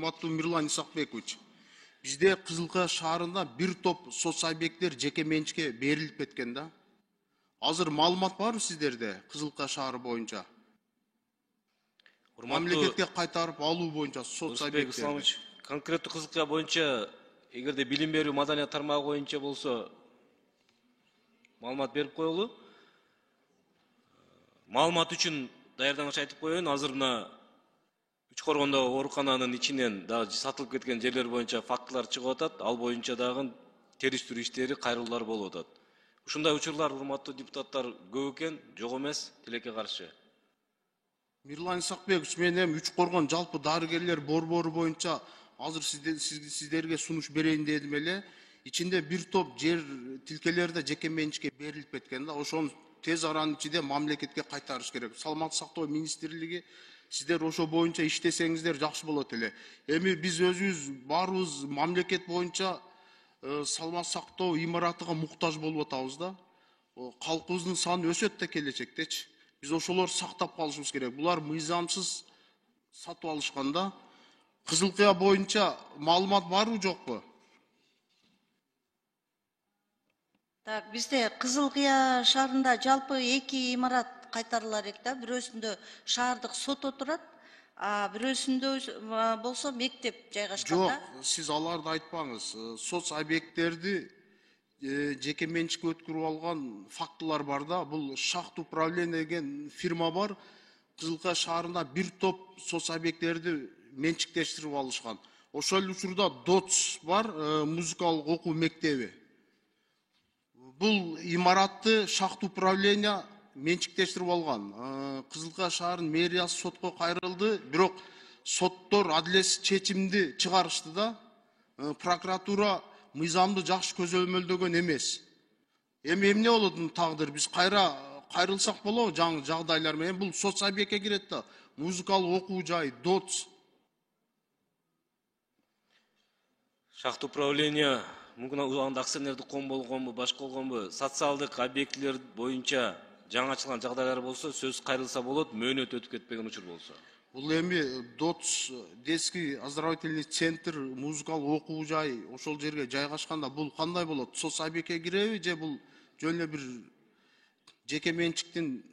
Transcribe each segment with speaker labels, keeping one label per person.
Speaker 1: урматтуу Мирлан Исакбекович, бизде Кызылкая шаарында бир топ соц объекттер жеке менчикке берилип кеткен да. Азыр маалымат барбы сиздерде Кызылкая шаары боюнча? Мамлекетке кайтарып алуу боюнча соц объекттер.
Speaker 2: Конкреттүү Кызылкая боюнча, эгерде билим берүү маданият тармагы боюнча болсо, маалымат берип коелу. Маалымат үчүн даярдангыч айтып коеюн. Азыр мына Үч Коргондогу оорукананын ичинен дагы сатылып кеткен жерлер боюнча фактылар чыгып атат. Ал боюнча дагы териштирүү иштери, кайрылуулар болуп атат. Ушундай учурлар, урматтуу депутаттар, көп экен, жок эмес, тилекке каршы.
Speaker 1: Мирлан Исакбекович, мен эми Үч Коргон жалпы дарыгерлер борбору боюнча азыр сиздерге сунуш берейин дедим эле. Ичинде бир топ жер тилкелерде жеке менчикке берилип кеткен да. Ошону тез аранын ичинде мамлекетке кайтарыш керек. Саламаттык сактоо министрлиги сиздер ошо боюнча иштесеңиздер жакшы болот эле. Эми биз өзүбүз баарыбыз мамлекет боюнча саламаттык сактоо имаратыга муктаж болуп атабыз да. Калкыбыздын саны өсөт да келечектечи. Биз ошолор сактап калышыбыз керек. Булар мыйзамсыз сатып алышканда. Кызылкая боюнча маалымат барбы, жокпу?
Speaker 3: Так, бизде Кызылкая шаарында жалпы 2 имарат кайтарыла элек да. Бирөөсүндө шаардык сот отурат, а бирөөсүндө болсо мектеп жайгашкан да.
Speaker 1: Жок, сиз аларды айтпаңыз. Соц объекттерди жеке менчикке өткөрүп алган фактылар бар да. Бул Шахт управление деген фирма бар. Кызылкая шаарында бир топ соц объекттерди менчиктештирип алышкан. Ошол учурда ДОЦ бар, музыкалык окуу мектеби. Бул имаратты Шахт управление менчиктештирип алган. Кызылкая шаарынын мэриясы сотко кайрылды, бирок соттор адилетсиз чечимди чыгарышты да. Прокуратура мыйзамды жакшы көзөмөлдөгөн эмес. Эми эмне болот тагдыр? Биз кайрылсак болобу жаңы жагдайлар менен? Бул соц объектке кирет да. Музыкалык окуу жай, ДОЦ.
Speaker 2: Шахт управление мүмкүн анда акционердик коом болгонбу, башка болгонбу, социалдык объектилер боюнча жаңы ачылган жагдайлар болсо сөз кайрылса болот, мөөнөт өтүп кетпеген учур болсо.
Speaker 1: Бул эми ДОЦ, детский оздоровительный центр, музыкалык окуу жай, ошол жерге жайгашканда бул кандай болот? Соц объектке киреби же бул жөн эле бир жеке менчиктин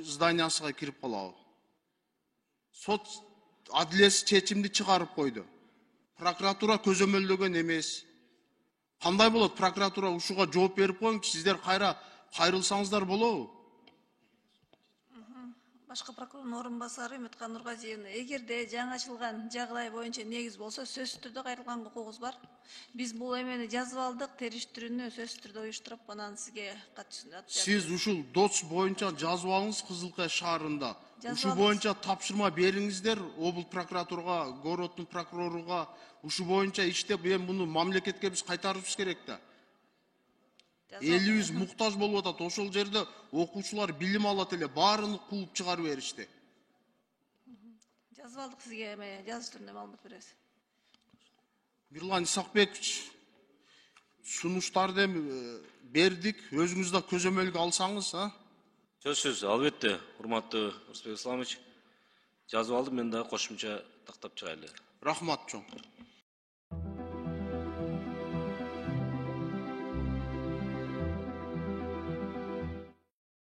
Speaker 1: зданиясына кирип калабы? Сот адилетсиз чечимди чыгарып койду. Прокуратура көзөмөлдөгөн эмес. Кандай болот? Прокуратура ушуга жооп берип коюңчу, сиздер кайрылсаңыздар болобу?
Speaker 4: Башкы прокурордун орун басары Үмүткан Нургазиевна, эгерде жаңы ачылган жагдай боюнча негиз болсо, сөзсүз түрдө кайрылганга укугубуз бар. Биз бул эмени жазып алдык, териштирүүнү сөзсүз түрдө уюштуруп, анан сизге катышат.
Speaker 1: Сиз ушул ДОЦ боюнча жазып алыңыз Кызылкая шаарында. Ушу боюнча тапшырма бериңиздер облус прокуратурага, городдун прокуроруга. Ушу боюнча иштеп, эми муну мамлекетке биз кайтарыбыз керек да. Элибиз муктаж болуп атат. Ошол жерде окуучулар билим алат эле, баарын кууп чыгарып беришти.
Speaker 4: Жазып алдык, сизге жазыш түрүндө маалымат беребиз.
Speaker 1: Мирлан Исакбекович, сунуштарды бердик, өзүңүз да көзөмөлгө алсаңыз,
Speaker 2: Сөзсүз, албетте, урматтуу Рысбек Исламович, жазып алдым, мен дагы кошумча тактап чыгайлы.
Speaker 1: Рахмат чоң.